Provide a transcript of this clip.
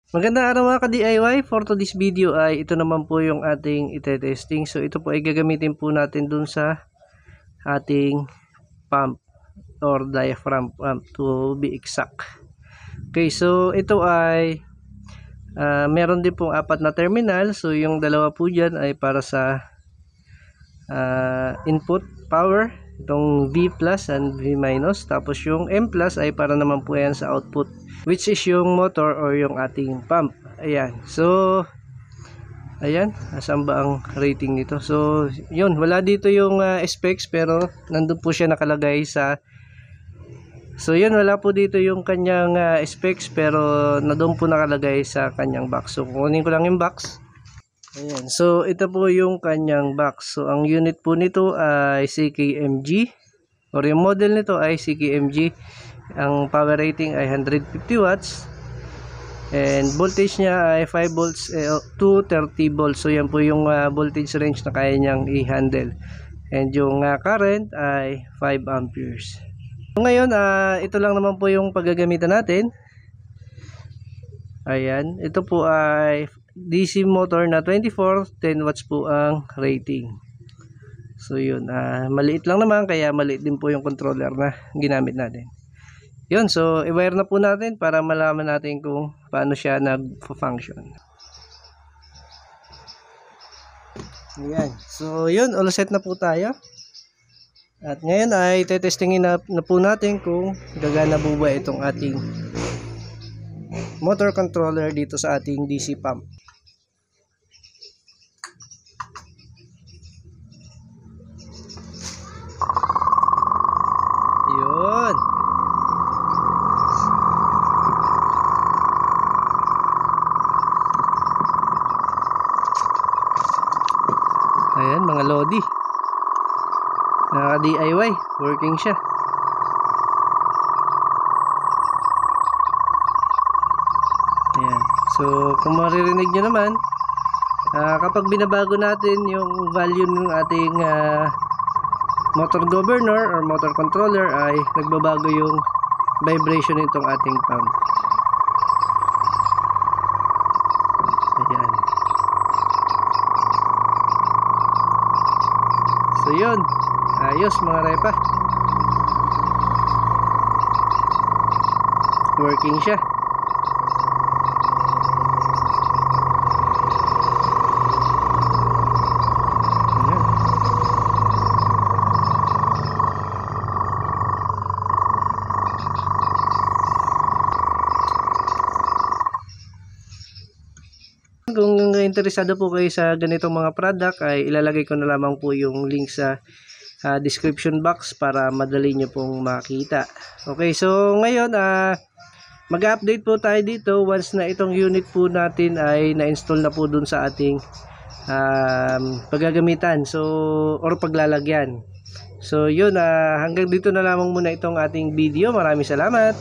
Magandang araw mga ka-DIY. For today's video ay ito naman po yung ating ite-testing. So ito po ay gagamitin po natin dun sa ating pump or diaphragm pump to be exact. Okay, so ito ay meron din pong 4 na terminal. So yung dalawa po dyan ay para sa input power, itong V plus and V minus. Tapos yung M plus ay para naman po yan sa output, which is yung motor or yung ating pump. Ayan, so ayan, asan ba ang rating nito? So yun, wala dito yung specs, pero nandun po siya nakalagay sa, so yun, wala po dito yung kanyang specs, pero nandun po nakalagay sa kanyang box. So kunin ko lang yung box. Ayan, so ito po yung kanyang box. So ang unit po nito ay CKMG, or yung model nito ay CKMG. Ang power rating ay 150 watts and voltage niya ay 5 volts to 30 volts. So yan po yung voltage range na kaya niyang i-handle, and yung current ay 5 amperes. So ngayon ito lang naman po yung paggagamitan natin. Ayan, ito po ay DC motor na 24, 10 watts po ang rating. So yun, maliit lang naman, kaya maliit din po yung controller na ginamit natin. Yun, so i-wire na po natin para malaman natin kung paano siya nag-function. Ayan, so yun, all set na po tayo. At ngayon ay tetestingin na po natin kung gagana po ba itong ating motor controller dito sa ating DC pump. Yun. Ayan, mga lodi. Naka-DIY, working siya. Ayan. So, kung maririnig nyo naman, kapag binabago natin yung value ng ating motor governor or motor controller, ay nagbabago yung vibration nitong ating pump. Ayan. So yun, ayos mga repa, working siya. Kung interesado po kayo sa ganitong mga product, ay ilalagay ko na lamang po yung link sa description box para madali nyo pong makita. Okay, so ngayon mag-update po tayo dito once na itong unit po natin ay na-install na po dun sa ating paggagamitan, so or paglalagyan. So yun, hanggang dito na lamang muna itong ating video. Maraming salamat.